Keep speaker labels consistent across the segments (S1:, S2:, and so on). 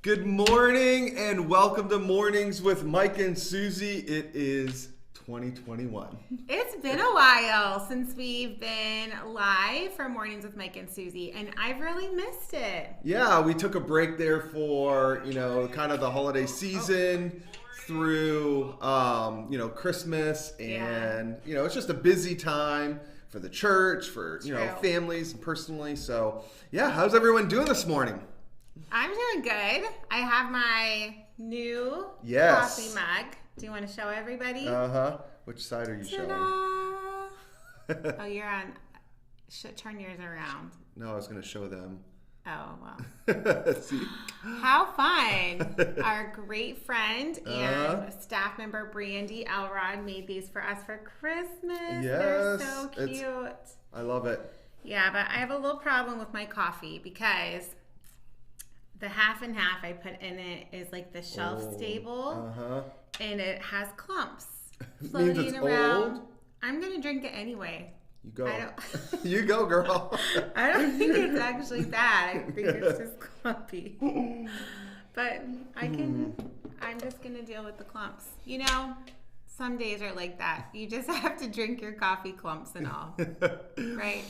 S1: Good morning and welcome to Mornings with Mike and Susie. It is 2021.
S2: It's been a while since we've been live for Mornings with Mike and Susie, and I've really missed it.
S1: Yeah, we took a break there for, kind of the holiday season through, Christmas, and, it's just a busy time for the church, for, families and personally. So, yeah, how's everyone doing this morning?
S2: I'm doing good. I have my new coffee mug. Do you want to show everybody?
S1: Which side are you showing?
S2: Oh, you're on. Turn yours around.
S1: No, I was going to show them.
S2: Oh, well.
S1: See?
S2: How fun. Our great friend and staff member, Brandy Elrod, made these for us for Christmas.
S1: Yes.
S2: They're so cute.
S1: I love it.
S2: Yeah, but I have a little problem with my coffee because the half and half I put in it is like the shelf stable, and it has clumps floating around. Old? I'm going to drink it anyway.
S1: You go. You go, girl.
S2: I don't think it's actually bad. I think it's just clumpy. But I'm just going to deal with the clumps. Some days are like that. You just have to drink your coffee, clumps and all. Right?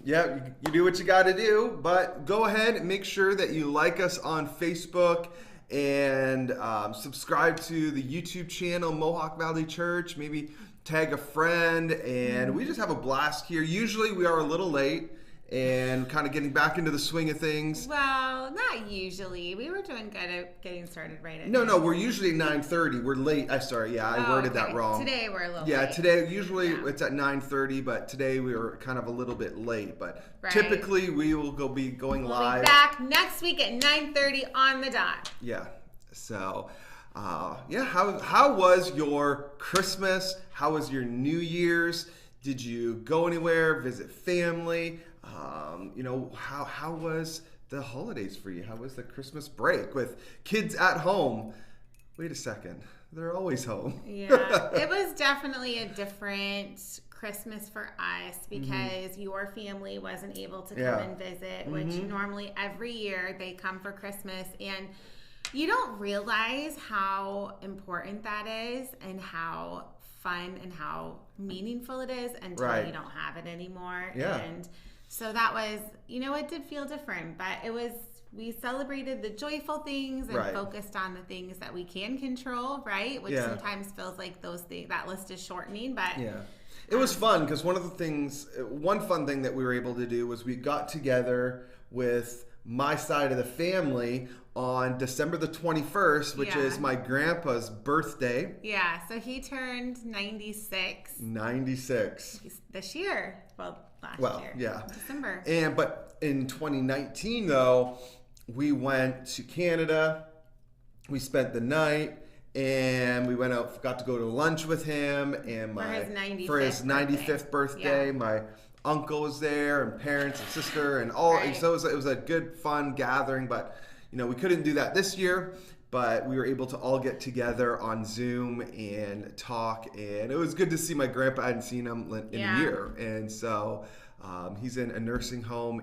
S1: Yeah, you do what you got to do. But go ahead and make sure that you like us on Facebook and subscribe to the YouTube channel, Mohawk Valley Church. Maybe tag a friend. And we just have a blast here. Usually we are a little late and kind of getting back into the swing of things.
S2: Well, not usually. We were doing good at getting started right at
S1: No, we're usually at 9:30. We're late. I worded that wrong.
S2: Today we're a little late.
S1: Yeah, today usually it's at 9:30, but today we were kind of a little bit late. But typically we will be going live.
S2: We'll be back next week at 9:30 on the dot.
S1: Yeah. So, how was your Christmas? How was your New Year's? Did you go anywhere, visit family? How was the holidays for you? How was the Christmas break with kids at home? Wait a second. They're always home.
S2: Yeah, it was definitely a different Christmas for us because your family wasn't able to come and visit, which normally every year they come for Christmas, and you don't realize how important that is and how fun and how meaningful it is until you don't have it anymore.
S1: Yeah.
S2: And so that was, it did feel different, but we celebrated the joyful things and focused on the things that we can control, right? Which sometimes feels like that list is shortening, but
S1: it was fun because one fun thing that we were able to do was we got together with my side of the family on December the 21st, which is my grandpa's birthday.
S2: Yeah, so he turned 96.
S1: 96.
S2: This year. Last year.
S1: Yeah.
S2: December.
S1: But in 2019, though, we went to Canada. We spent the night, and we went out, got to go to lunch with him and
S2: for his
S1: 95th birthday. My uncle was there, and parents and sister, and all. Right. So it was a good, fun gathering. But we couldn't do that this year. But we were able to all get together on Zoom and talk, and it was good to see my grandpa. I hadn't seen him in a year, and so he's in a nursing home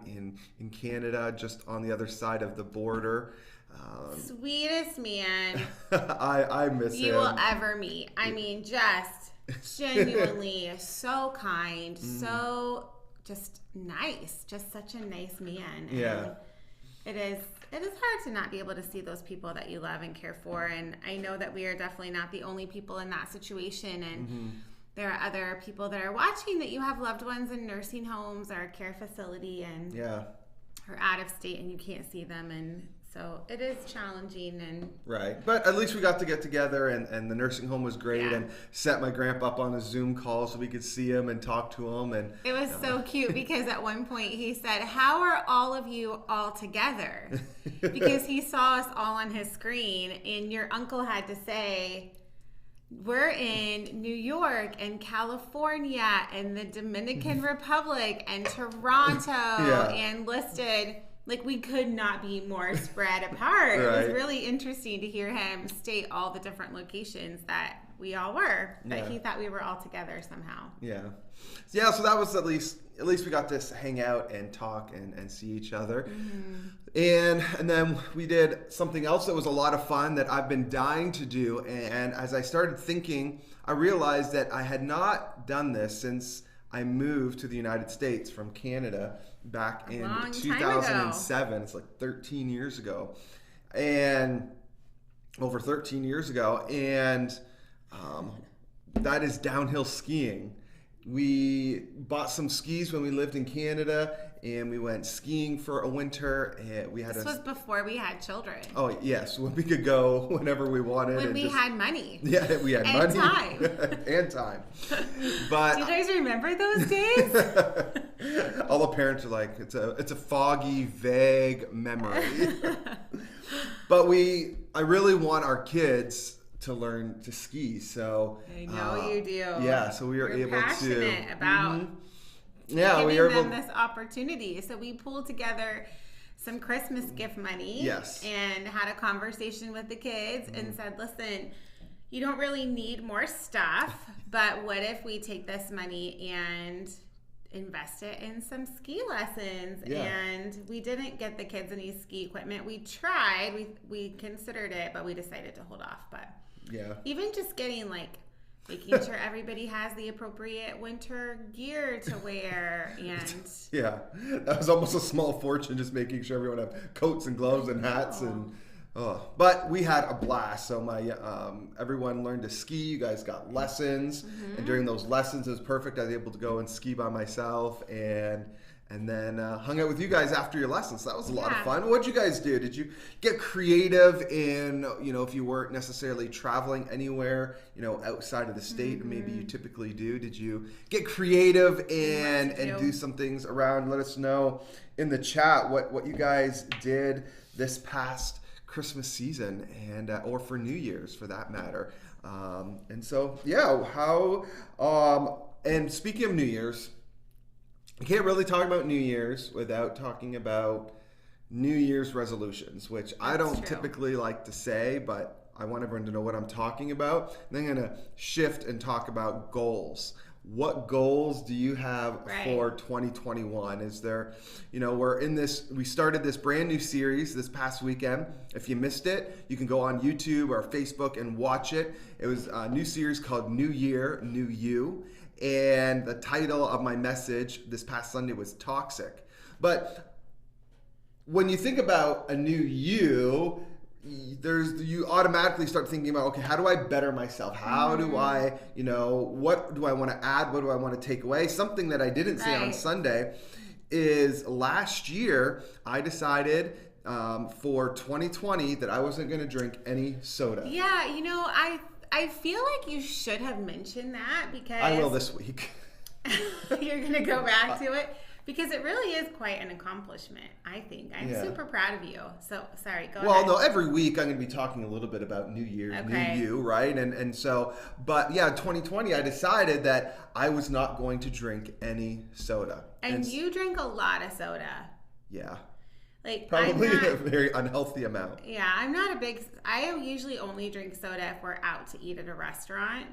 S1: in Canada, just on the other side of the border.
S2: Sweetest man
S1: I miss him.
S2: You will ever meet. I mean, just genuinely so kind, so just nice, just such a nice man.
S1: Yeah.
S2: And it is hard to not be able to see those people that you love and care for, and I know that we are definitely not the only people in that situation, and there are other people that are watching that you have loved ones in nursing homes or a care facility and are out of state and you can't see them, and so it is challenging. And
S1: but at least we got to get together, and the nursing home was great, and set my grandpa up on a Zoom call so we could see him and talk to him. And
S2: it was so cute because at one point he said, "How are all of you all together?" Because he saw us all on his screen, and your uncle had to say, "We're in New York and California and the Dominican Republic and Toronto," and listed. Like, we could not be more spread apart. It was really interesting to hear him state all the different locations that we all were, but
S1: Yeah.
S2: he thought we were all together somehow.
S1: Yeah. Yeah, so that was at least we got to hang out and talk and see each other. And then we did something else that was a lot of fun that I've been dying to do. And as I started thinking, I realized that I had not done this since I moved to the United States from Canada back in 2007. It's like 13 years ago. And over 13 years ago. And that is downhill skiing. We bought some skis when we lived in Canada, and we went skiing for a winter. And
S2: This was before we had children.
S1: Oh yes, when we could go whenever we wanted.
S2: When we had money.
S1: Yeah, we had
S2: and
S1: money
S2: time.
S1: and time. But
S2: do you guys remember those days?
S1: all the parents are like, it's a foggy, vague memory. But I really want our kids to learn to ski. So
S2: I know you do.
S1: Yeah, so we were
S2: You're
S1: able
S2: passionate
S1: to
S2: about
S1: yeah, we were
S2: giving
S1: able
S2: them this opportunity. So we pulled together some Christmas gift money.
S1: Yes.
S2: And had a conversation with the kids and said, listen, you don't really need more stuff, but what if we take this money and invest it in some ski lessons?
S1: Yeah.
S2: And we didn't get the kids any ski equipment. We tried, we considered it, but we decided to hold off. But
S1: yeah,
S2: even just getting making sure everybody has the appropriate winter gear to wear, and
S1: yeah, that was almost a small fortune, just making sure everyone had coats and gloves and hats but we had a blast. So everyone learned to ski. You guys got lessons, and during those lessons, it was perfect. I was able to go and ski by myself, and then hung out with you guys after your lessons. That was a lot of fun. What'd you guys do? Did you get creative in, if you weren't necessarily traveling anywhere, outside of the state, maybe you typically do? Did you get creative and do some things around? Let us know in the chat what you guys did this past Christmas season and or for New Year's for that matter. And so, and speaking of New Year's, I can't really talk about New Year's without talking about New Year's resolutions, which I don't typically like to say, but I want everyone to know what I'm talking about. And then I'm going to shift and talk about goals. What goals do you have for 2021? Is there, we started this brand new series this past weekend. If you missed it, you can go on YouTube or Facebook and watch it. It was a new series called New Year, New You. And the title of my message this past Sunday was Toxic. But when you think about a new you, you automatically start thinking about, okay, how do I better myself? How do I, what do I want to add? What do I want to take away? Something that I didn't say on Sunday is last year I decided for 2020 that I wasn't going to drink any soda.
S2: Yeah, I feel like you should have mentioned that because
S1: I will this week.
S2: You're going to go back to it because it really is quite an accomplishment, I think. I'm super proud of you. So, sorry, go ahead.
S1: Well, no, every week I'm going to be talking a little bit about New Year, New You, right? And so, but yeah, 2020, I decided that I was not going to drink any soda.
S2: And you drink a lot of soda.
S1: Yeah.
S2: Probably
S1: a very unhealthy amount.
S2: Yeah, I usually only drink soda if we're out to eat at a restaurant.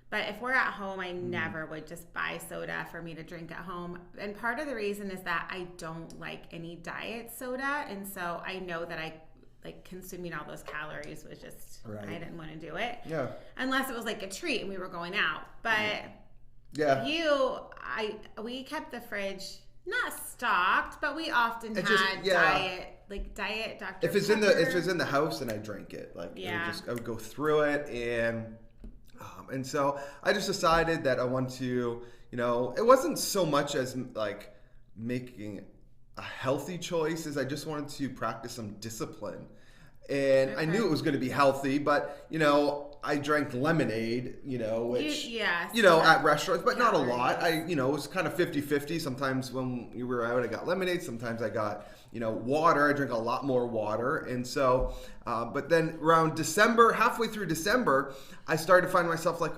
S2: But if we're at home, I never would just buy soda for me to drink at home. And part of the reason is that I don't like any diet soda. And so I know that consuming all those calories was just, I didn't want to do it. Yeah. Unless it was a treat and we were going out. But we kept the fridge not stocked, but we often had diet Dr.
S1: If it's in the house, then I drink it. I would go through it, and so I just decided that I want to, it wasn't so much as making a healthy choice as I just wanted to practice some discipline. And I knew it was going to be healthy, but I drank lemonade, which at restaurants, but not a lot. It was kind of 50-50. Sometimes when we were out, I got lemonade. Sometimes I got water. I drink a lot more water, and so. But then around December, halfway through December, I started to find myself a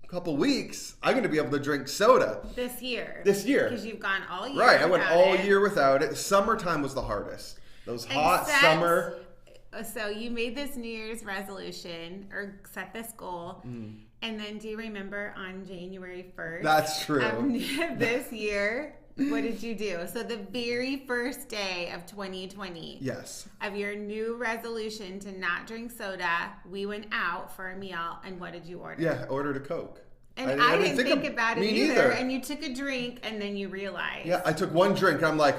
S1: couple weeks, I'm going to be able to drink soda.
S2: This year.
S1: Because
S2: you've gone all year.
S1: Right, I went all year without it. Summertime was the hardest. Those hot summer.
S2: So you made this New Year's resolution or set this goal. And then do you remember on January 1st?
S1: That's true.
S2: Of this year, what did you do? So the very first day of 2020.
S1: Yes.
S2: Of your new resolution to not drink soda, we went out for a meal. And what did you order?
S1: Yeah, I ordered a Coke.
S2: And I didn't think about it either. And you took a drink and then you realized.
S1: Yeah, I took one drink. I'm like,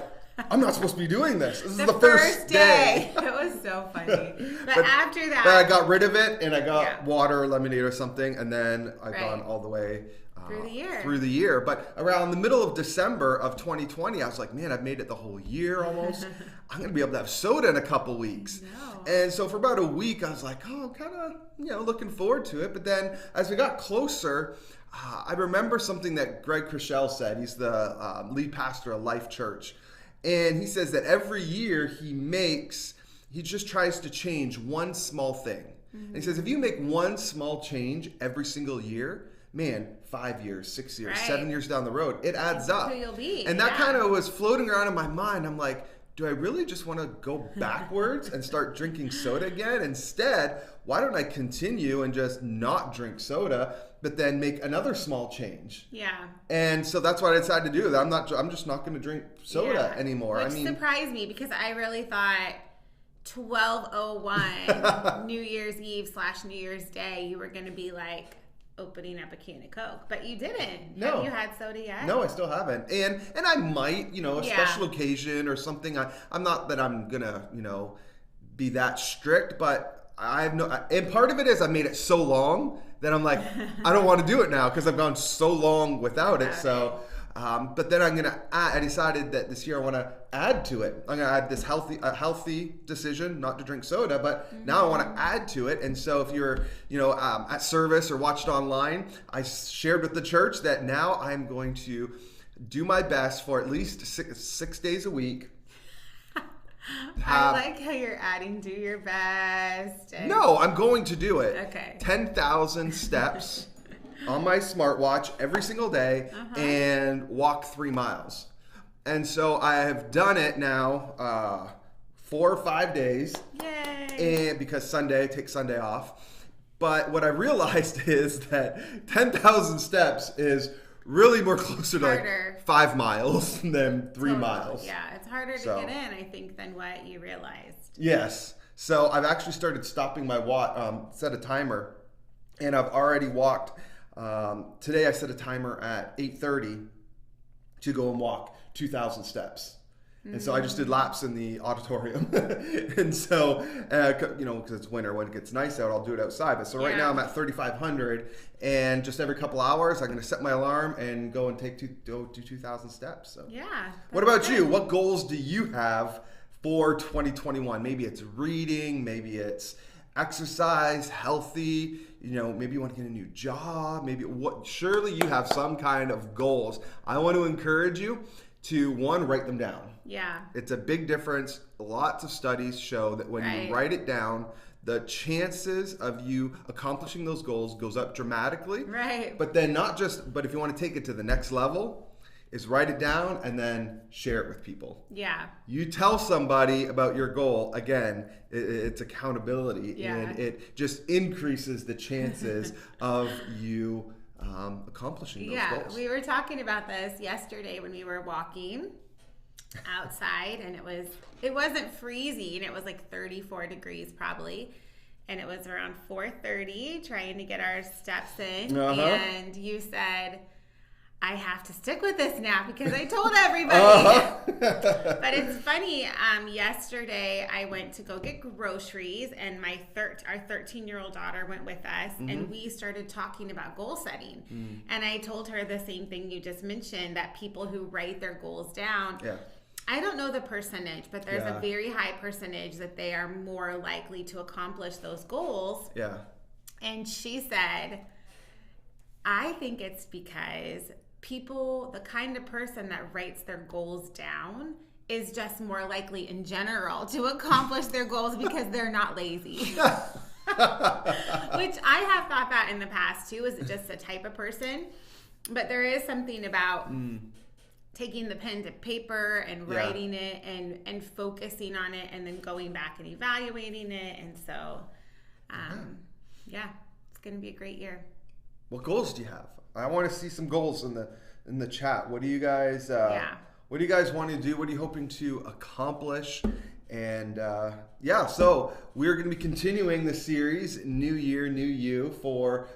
S1: I'm not supposed to be doing this. This is the first day.
S2: It was so funny. But after that.
S1: But I got rid of it and I got water, lemonade or something. And then I've gone all the way through the year. But around the middle of December of 2020, I was like, man, I've made it the whole year almost. I'm going to be able to have soda in a couple weeks. No. And so for about a week, I was like, oh, I'm kind of, looking forward to it. But then as we got closer, I remember something that Greg Chrishell said. He's the lead pastor of Life Church. And he says that every year he just tries to change one small thing. And he says, if you make one small change every single year, man, 5 years, 6 years, 7 years down the road, it adds up.
S2: Who you'll be.
S1: And that kind of was floating around in my mind. I'm like, do I really just want to go backwards and start drinking soda again? Instead, why don't I continue and just not drink soda, but then make another small change?
S2: Yeah.
S1: And so that's what I decided to do. I'm just not going to drink soda anymore.
S2: Which surprised me because I really thought 12:01 New Year's Eve / New Year's Day, you were going to be like opening up a can of Coke, but you didn't.
S1: No.
S2: Have you had soda yet?
S1: No, I still haven't. And I might, a special occasion or something. I'm not that I'm gonna, be that strict, but I have and part of it is I made it so long that I'm like, I don't want to do it now because I've gone so long without it. So, but then I decided that this year I want to add to it. I'm going to add this healthy decision not to drink soda, but now I want to add to it. And so if you're, at service or watched online, I shared with the church that now I'm going to do my best for at least six days a week.
S2: I like how you're adding do your best.
S1: No, I'm going to do it.
S2: Okay.
S1: 10,000 steps on my smartwatch every single day and walk 3 miles. And so I have done it now 4 or 5 days.
S2: Yay!
S1: And because I take Sunday off. But what I realized is that 10,000 steps is really more closer to like 5 miles than 3 miles.
S2: Yeah, it's harder to get in, I think, than what you realized.
S1: Yes. So I've actually started stopping my set a timer, and I've already walked. Today I set a timer at 8:30 to go and walk 2,000 steps. And so I just did laps in the auditorium. And so, because it's winter, when it gets nice out, I'll do it outside. But so right now I'm at 3,500, and just every couple hours, I'm going to set my alarm and go and do 2,000 steps. So what about you? What goals do you have for 2021? Maybe it's reading, maybe it's exercise, healthy, maybe you want to get a new job, surely you have some kind of goals. I want to encourage you to, one, write them down.
S2: Yeah.
S1: It's a big difference. Lots of studies show that when you write it down, the chances of you accomplishing those goals goes up dramatically.
S2: Right.
S1: But then but if you want to take it to the next level, is write it down and then share it with people.
S2: Yeah.
S1: You tell somebody about your goal, again, it's accountability, and it just increases the chances of you accomplishing those goals.
S2: We were talking about this yesterday when we were walking outside, and it wasn't freezing. It was like 34 degrees probably, and it was around 4:30 trying to get our steps in, and you said, I have to stick with this now because I told everybody. But it's funny. Yesterday I went to go get groceries, and our 13-year-old daughter went with us, and we started talking about goal setting. And I told her the same thing you just mentioned, that people who write their goals down, I don't know the percentage, but there's a very high percentage that they are more likely to accomplish those goals.
S1: Yeah.
S2: And she said, I think it's because the kind of person that writes their goals down is just more likely in general to accomplish their goals because they're not lazy. Which I have thought that in the past too. Is it just a type of person? But there is something about taking the pen to paper and writing it and focusing on it and then going back and evaluating it. And so, it's going to be a great year.
S1: What goals do you have? I want to see some goals in the chat. What do you guys What do you guys want to do? What are you hoping to accomplish? And so we're going to be continuing the series, New Year, New You,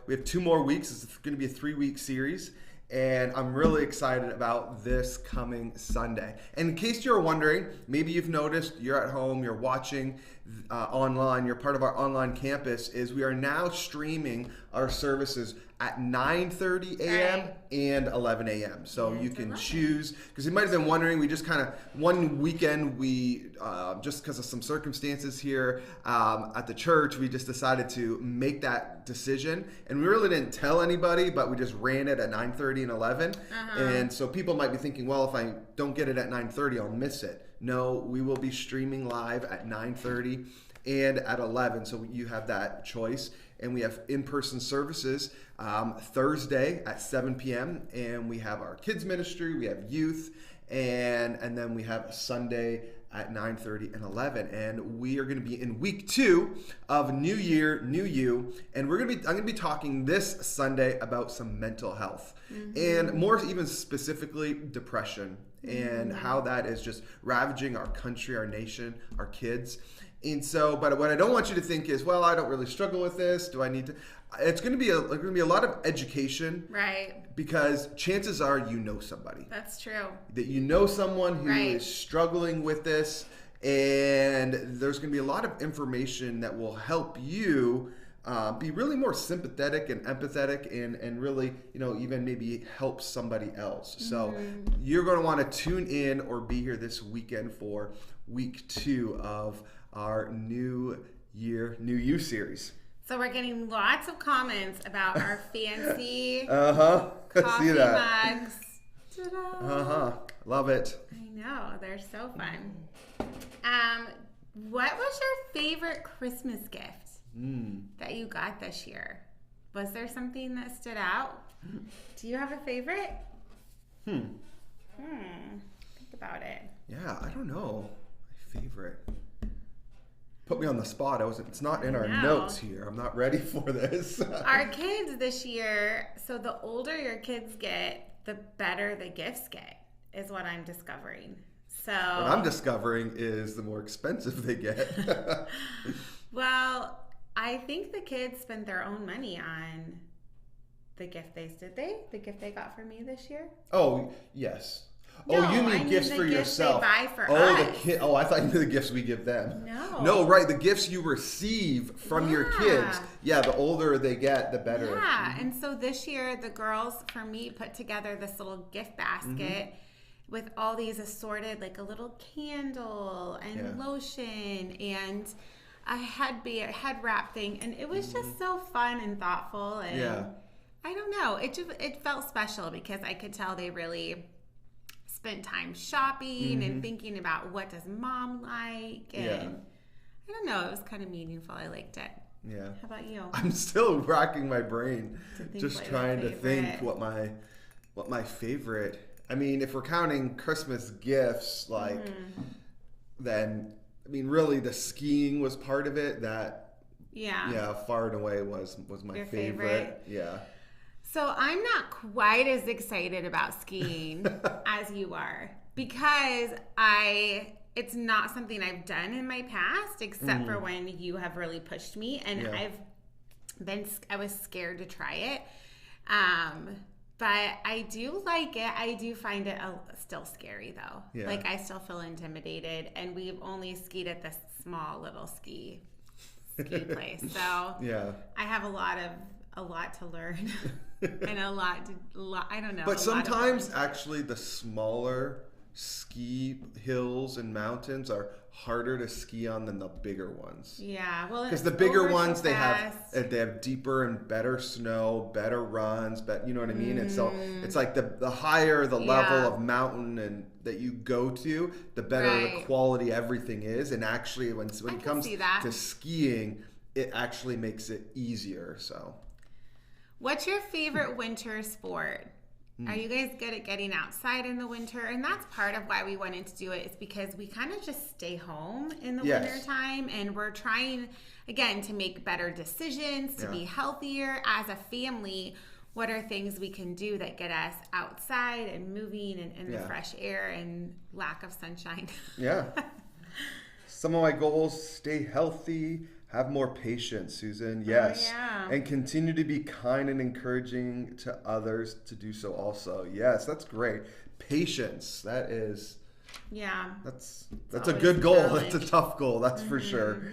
S1: we have 2 more weeks. It's going to be a 3-week series. And I'm really excited about this coming Sunday. And in case you're wondering, maybe you've noticed, you're at home, you're watching online, you're part of our online campus, is we are now streaming our services at 9:30 a.m. and 11 a.m. So you can choose, because you might have been wondering, we just kind of, one weekend, we, just because of some circumstances here at the church, we just decided to make that decision. And we really didn't tell anybody, but we just ran it at 9:30 and 11. And so people might be thinking, well, if I don't get it at 9:30, I'll miss it. No, we will be streaming live at 9:30 and at 11. So you have that choice. And we have in-person services Thursday at 7 p.m. And we have our kids ministry, we have youth, and then we have Sunday at 9:30 and 11. And we are going to be in week 2 of New Year, New You. And I'm going to be talking this Sunday about some mental health, and more even specifically depression, and how that is just ravaging our country, our nation, our kids. And so, but what I don't want you to think is, well, I don't really struggle with this. Do I need to? It's going to be a lot of education,
S2: right?
S1: Because chances are you know somebody.
S2: That's true.
S1: That you know someone who is struggling with this, and there's going to be a lot of information that will help you be really more sympathetic and empathetic, and really, even maybe help somebody else. So you're going to want to tune in or be here this weekend for week 2 of our New Year, New You series.
S2: So we're getting lots of comments about our fancy
S1: coffee
S2: mugs.
S1: Love it.
S2: I know, they're so fun. What was your favorite Christmas gift that you got this year? Was there something that stood out? Do you have a favorite? Think about it.
S1: Yeah, I don't know. My favorite. Put me on the spot. It's not in our notes here. I'm not ready for this.
S2: Our kids this year, so the older your kids get, the better the gifts get, is what I'm discovering. So
S1: what I'm discovering is the more expensive they get.
S2: Well, I think the kids spent their own money on the gift the gift they got for me this year?
S1: Oh, yes.
S2: No,
S1: you mean gifts for yourself?
S2: They buy for us.
S1: The kid. Oh, I thought you meant the gifts we give them.
S2: No,
S1: right. The gifts you receive from your kids. Yeah, the older they get, the better.
S2: Yeah, and so this year the girls, for me, put together this little gift basket with all these assorted, like a little candle and lotion and a head wrap thing, and it was just so fun and thoughtful. And I don't know, it felt special because I could tell they really spent time shopping and thinking about what does mom like, and I don't know, it was kind of meaningful. I liked it.
S1: Yeah.
S2: How about you?
S1: I'm still racking my brain, just trying to think what my favorite. I mean, if we're counting Christmas gifts, then really the skiing was part of it. That far and away was my
S2: Your
S1: favorite. Yeah.
S2: So I'm not quite as excited about skiing as you are, because it's not something I've done in my past, except for when you have really pushed me, and I was scared to try it. But I do like it. I do find it still scary though. Yeah. Like I still feel intimidated, and we've only skied at this small little ski place. So I have a lot to learn. And I don't know.
S1: But sometimes actually the smaller ski hills and mountains are harder to ski on than the bigger ones.
S2: Yeah, well,
S1: because the bigger ones they have deeper and better snow, better runs, but you know what I mean. And so it's like the higher the level of mountain and that you go to, the better the quality everything is. And actually, when it comes to skiing, it actually makes it easier. So.
S2: What's your favorite winter sport? Are you guys good at getting outside in the winter? And that's part of why we wanted to do it, is because we kind of just stay home in the winter time, and we're trying, again, to make better decisions, to be healthier as a family. What are things we can do that get us outside and moving and in the fresh air and lack of sunshine?
S1: Yeah. Some of my goals: stay healthy, have more patience, Susan. Yes. And continue to be kind and encouraging to others to do so also. Yes, that's great. Patience. That is... Yeah. That's a good goal. That's a tough goal. That's for sure.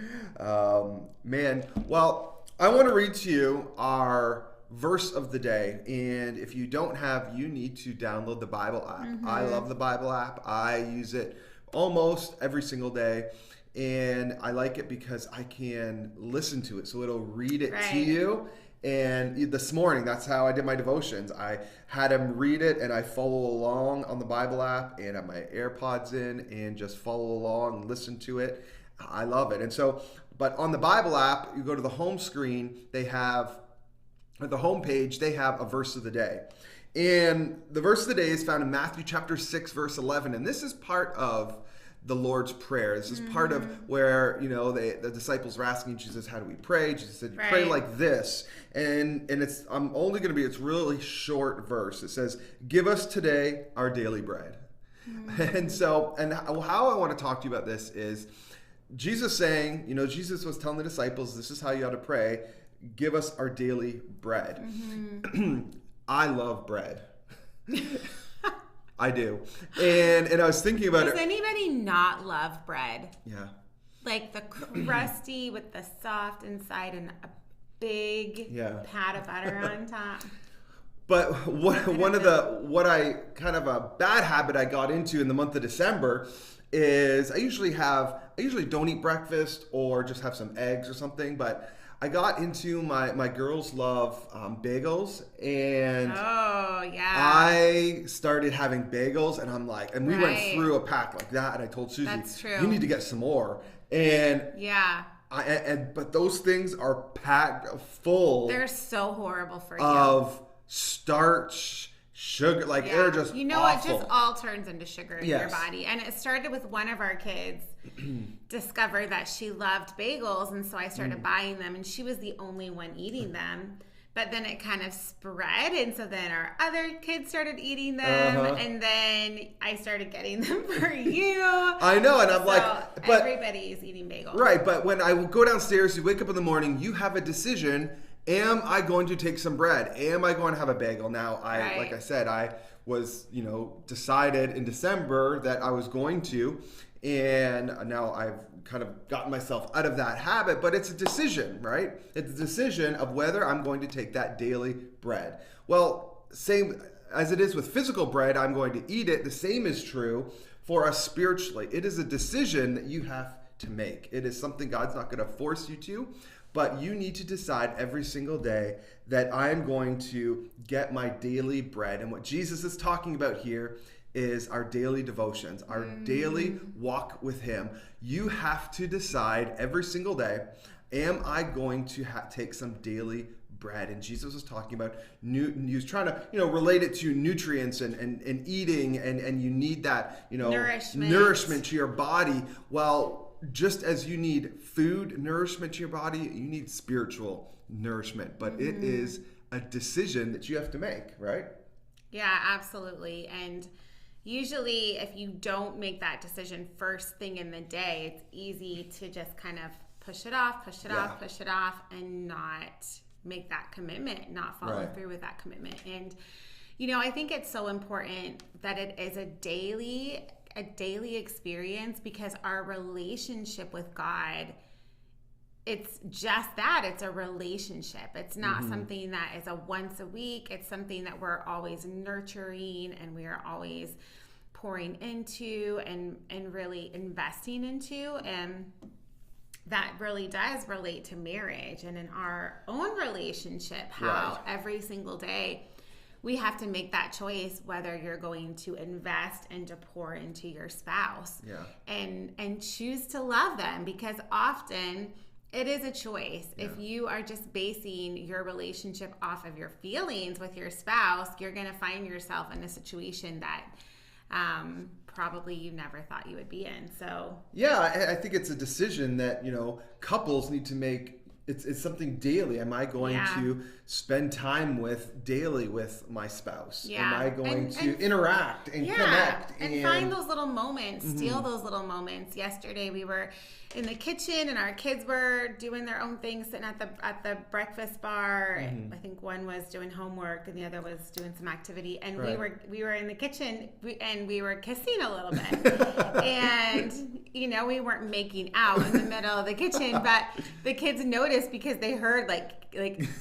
S1: Man. Well, I want to read to you our verse of the day. And if you don't have, you need to download the Bible app. I love the Bible app. I use it almost every single day. And I like it because I can listen to it. So it'll read it to you. And this morning, that's how I did my devotions. I had him read it, and I follow along on the Bible app and have my AirPods in and just follow along and listen to it. I love it. And so, but on the Bible app, you go to the home screen, they have, at the home page, they have a verse of the day. And the verse of the day is found in Matthew chapter 6, verse 11. And this is part of the Lord's Prayer. This is part of where, the disciples were asking Jesus, how do we pray? Jesus said, you pray like this. And it's it's really short verse. It says, give us today our daily bread. And so, and how I want to talk to you about this is Jesus saying, Jesus was telling the disciples, this is how you ought to pray. Give us our daily bread. I love bread. I do. And I was thinking about
S2: Does anybody not love bread?
S1: Yeah.
S2: Like the crusty with the soft inside and a big pat of butter on top.
S1: But a bad habit I got into in the month of December is I usually don't eat breakfast or just have some eggs or something, but I got into my girls love bagels, and I started having bagels, and I'm like, and we went through a pack like that, and I told Susie, that's true, you need to get some more. And but those things are packed full.
S2: They're so horrible for you.
S1: Of starch, sugar, they're just awful.
S2: What just all turns into sugar in your body. And it started with one of our kids discovered that she loved bagels, and so I started buying them, and she was the only one eating them. But then it kind of spread, and so then our other kids started eating them, and then I started getting them for you.
S1: I know, and I'm but
S2: everybody's eating bagels.
S1: Right, but when I go downstairs, you wake up in the morning, you have a decision. Am I going to take some bread? Am I going to have a bagel? Now, like I said, I was, decided in December that I was going to, and now I've kind of gotten myself out of that habit, but it's a decision, right? It's a decision of whether I'm going to take that daily bread. Well, same as it is with physical bread, I'm going to eat it. The same is true for us spiritually. It is a decision that you have to make. It is something God's not going to force you to, but you need to decide every single day that I'm going to get my daily bread. And what Jesus is talking about here is our daily devotions, our daily walk with Him. You have to decide every single day, am I going to take some daily bread? And Jesus was talking about, he was trying to, relate it to nutrients and eating, and you need that, nourishment to your body. Well, just as you need food nourishment to your body, you need spiritual nourishment. But it is a decision that you have to make, right?
S2: Yeah, absolutely. And usually if you don't make that decision first thing in the day, it's easy to just kind of push it off, and not make that commitment, not follow through with that commitment. And, I think it's so important that it is a daily experience, because our relationship with God, it's just that. It's a relationship. It's not something that is a once a week. It's something that we're always nurturing, and we are always pouring into and really investing into. And that really does relate to marriage and in our own relationship, how every single day we have to make that choice whether you're going to invest and to pour into your spouse and choose to love them, because often It is a choice. Yeah. If you are just basing your relationship off of your feelings with your spouse, you're going to find yourself in a situation that probably you never thought you would be in. So
S1: yeah, I think it's a decision that, couples need to make. It's something daily. Am I going to spend time daily with my spouse? Yeah. Am I going to interact and connect?
S2: And find those little moments, steal those little moments. Yesterday we were in the kitchen and our kids were doing their own thing, sitting at the breakfast bar. I think one was doing homework and the other was doing some activity. And we were in the kitchen and we were kissing a little bit. And we weren't making out in the middle of the kitchen, but the kids noticed because they heard like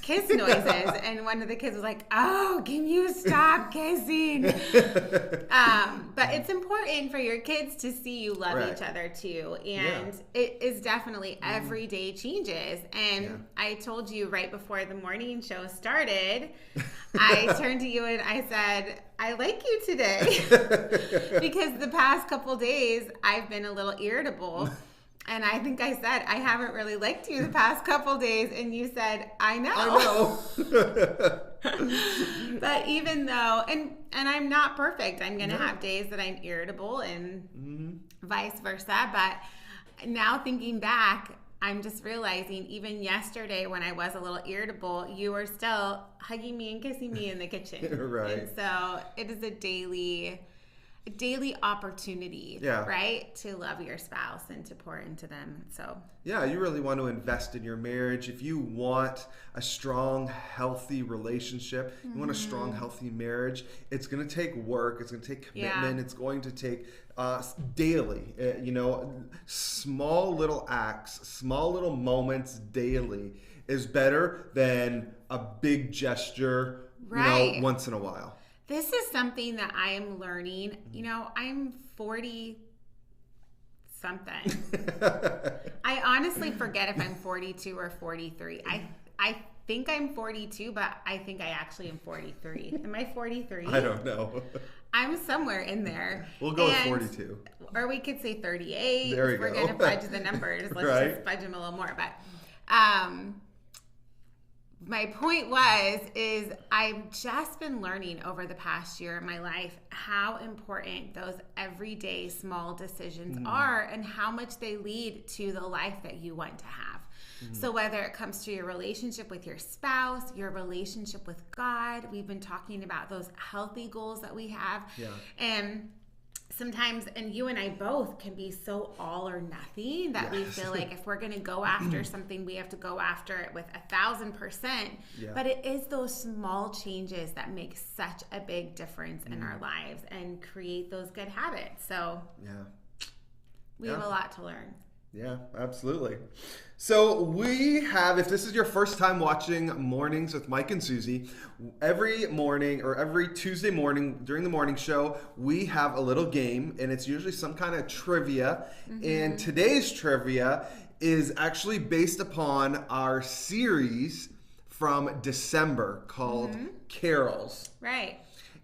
S2: kiss noises, and one of the kids was like, "Oh, can you stop kissing?" But it's important for your kids to see you love each other too, and it is definitely everyday changes. And I told you right before the morning show started, I turned to you and I said, "I like you today," because the past couple days I've been a little irritable. And I think I said, I haven't really liked you the past couple days. And you said, I know. But even though, and I'm not perfect. I'm going to have days that I'm irritable and vice versa. But now thinking back, I'm just realizing even yesterday when I was a little irritable, you were still hugging me and kissing me in the kitchen.
S1: Right.
S2: And so it is a daily opportunity, right, to love your spouse and to pour into them. So
S1: you really want to invest in your marriage. If you want a strong, healthy relationship, you want a strong, healthy marriage, it's going to take work, it's going to take commitment, it's going to take daily, small little acts, small little moments daily is better than a big gesture, once in a while.
S2: This is something that I am learning. I'm 40 something. I honestly forget if I'm 42 or 43. I think I'm 42, but I think I actually am 43. Am I 43?
S1: I don't know.
S2: I'm somewhere in there.
S1: We'll go with 42.
S2: Or we could say 38.
S1: There you
S2: go. We're going to fudge the numbers. Let's just fudge them a little more. But my point is I've just been learning over the past year of my life how important those everyday small decisions are and how much they lead to the life that you want to have. So whether it comes to your relationship with your spouse, your relationship with God, we've been talking about those healthy goals that we have. Yeah. And sometimes, and you and I both can be so all or nothing that we feel like if we're going to go after something, we have to go after it with 1,000%. Yeah. But it is those small changes that make such a big difference in our lives and create those good habits. So we have a lot to learn.
S1: Yeah, absolutely. So we have, if this is your first time watching Mornings with Mike and Susie, every morning or every Tuesday morning during the morning show, we have a little game, and it's usually some kind of trivia. And today's trivia is actually based upon our series from December called Carols.
S2: Right.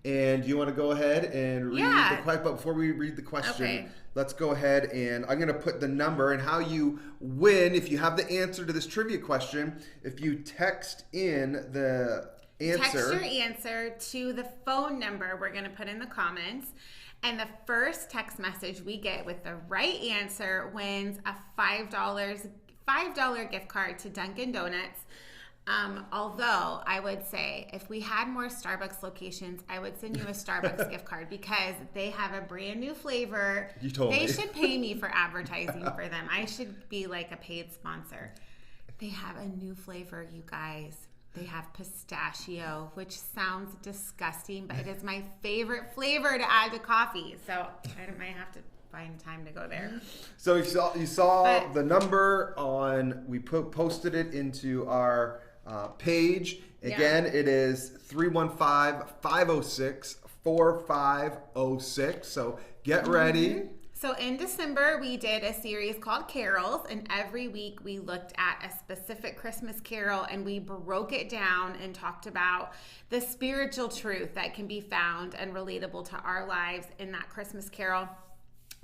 S1: And you want to go ahead and read the question? But before we read the question, let's go ahead and I'm going to put the number and how you win. If you have the answer to this trivia question, if you text in the answer.
S2: Text your answer to the phone number we're going to put in the comments. And the first text message we get with the right answer wins a $5 gift card to Dunkin' Donuts. Although I would say if we had more Starbucks locations, I would send you a Starbucks gift card because they have a brand new flavor.
S1: You told me.
S2: They should pay me for advertising for them. I should be like a paid sponsor. They have a new flavor, you guys. They have pistachio, which sounds disgusting, but it is my favorite flavor to add to coffee. So I might have to find time to go there.
S1: So you saw the number on, we posted it into our page. Again, it is 315-506-4506. So get ready.
S2: So in December, we did a series called Carols, and every week we looked at a specific Christmas carol and we broke it down and talked about the spiritual truth that can be found and relatable to our lives in that Christmas carol.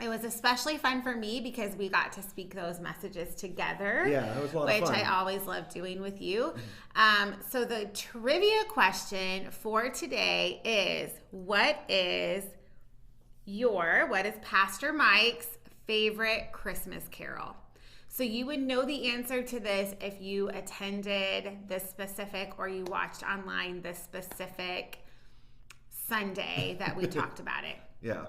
S2: It was especially fun for me because we got to speak those messages together.
S1: Yeah, it was a lot of fun.
S2: Which I always love doing with you. So the trivia question for today is, what is Pastor Mike's favorite Christmas carol? So you would know the answer to this if you attended this specific or you watched online this specific Sunday that we talked about it.
S1: Yeah.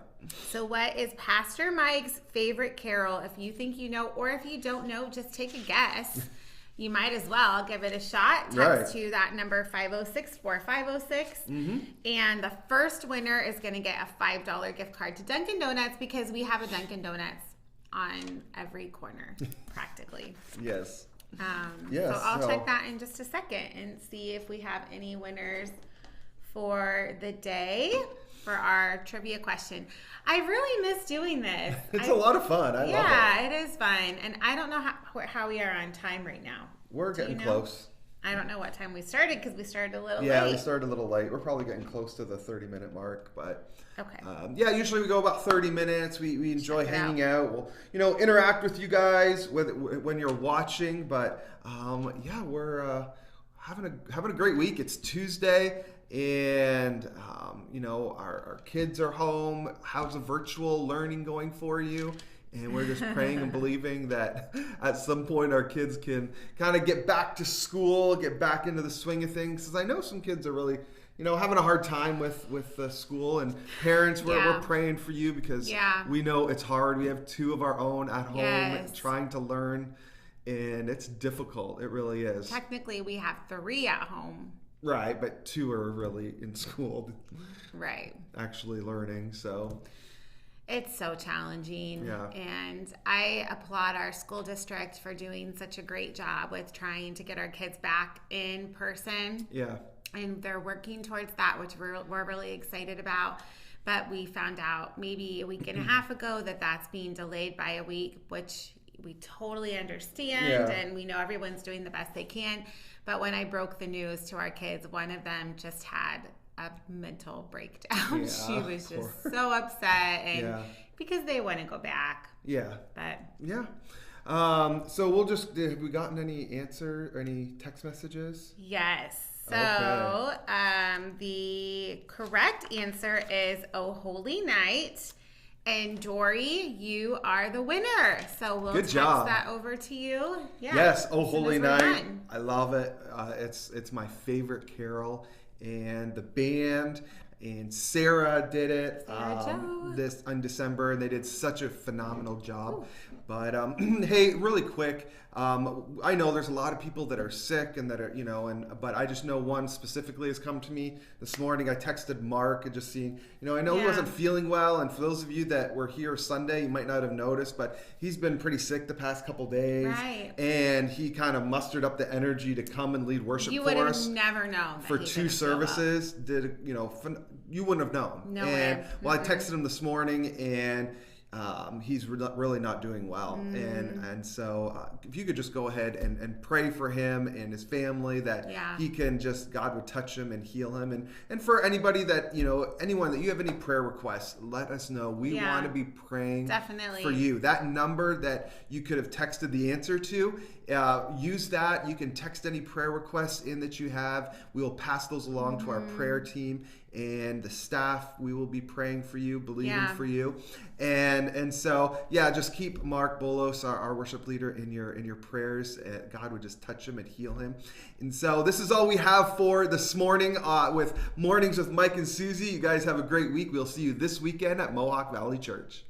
S2: So what is Pastor Mike's favorite carol? If you think you know, or if you don't know, just take a guess. You might as well give it a shot. Text to that number 506-4506. And the first winner is going to get a $5 gift card to Dunkin' Donuts because we have a Dunkin' Donuts on every corner, practically.
S1: Yes.
S2: So I'll check that in just a second and see if we have any winners for the day for our trivia question. I really miss doing this.
S1: It's a lot of fun. I love it.
S2: Yeah, it is fun. And I don't know how we are on time right now.
S1: We're getting close.
S2: I don't know what time we started because we started a little late.
S1: Yeah, we started a little late. We're probably getting close to the 30-minute mark, but
S2: okay.
S1: Usually we go about 30 minutes. We enjoy hanging out. We'll, interact with you guys when you're watching, but we're having a great week. It's Tuesday. And, our kids are home. How's the virtual learning going for you? And we're just praying and believing that at some point our kids can kind of get back to school, get back into the swing of things. Because I know some kids are really, having a hard time with school. And parents, we're praying for you because we know it's hard. We have 2 of our own at home trying to learn. And it's difficult. It really is.
S2: Technically, we have 3 at home.
S1: Right, but 2 are really in school.
S2: Right.
S1: Actually learning, so.
S2: It's so challenging.
S1: Yeah.
S2: And I applaud our school district for doing such a great job with trying to get our kids back in person.
S1: Yeah.
S2: And they're working towards that, which we're really excited about. But we found out maybe a week and a half ago that that's being delayed by a week, which we totally understand. And we know everyone's doing the best they can. But when I broke the news to our kids, one of them just had a mental breakdown.
S1: Yeah,
S2: she was just so upset, and because they want to go back.
S1: Yeah.
S2: But
S1: yeah. So we'll just, have we gotten any answer or any text messages?
S2: Yes. So the correct answer is "Oh Holy Night." And Dory, you are the winner. So we'll text that over to you. Yeah.
S1: Yes, Oh Holy Night. I love it. It's my favorite carol. And the band and Sarah did it this in December, and they did such a phenomenal job. Ooh. But hey, really quick, I know there's a lot of people that are sick and that are, but I just know one specifically has come to me this morning. I texted Mark and just seeing, I know he wasn't feeling well. And for those of you that were here Sunday, you might not have noticed, but he's been pretty sick the past couple days.
S2: Right.
S1: And he kind of mustered up the energy to come and lead worship for us.
S2: You would have never known.
S1: For 2 services. You wouldn't have known.
S2: No
S1: and
S2: way.
S1: I texted him this morning, and he's really not doing well. And so if you could just go ahead and pray for him and his family that he can God would touch him and heal him. And for anybody that, anyone that you have any prayer requests, let us know. We want to be praying for you. That number that you could have texted the answer to, use that. You can text any prayer requests in that you have. We will pass those along to our prayer team and the staff. We will be praying for you, believing for you. And so, just keep Mark Bolos, our worship leader, in your prayers. God would just touch him and heal him. And so this is all we have for this morning with Mornings with Mike and Susie. You guys have a great week. We'll see you this weekend at Mohawk Valley Church.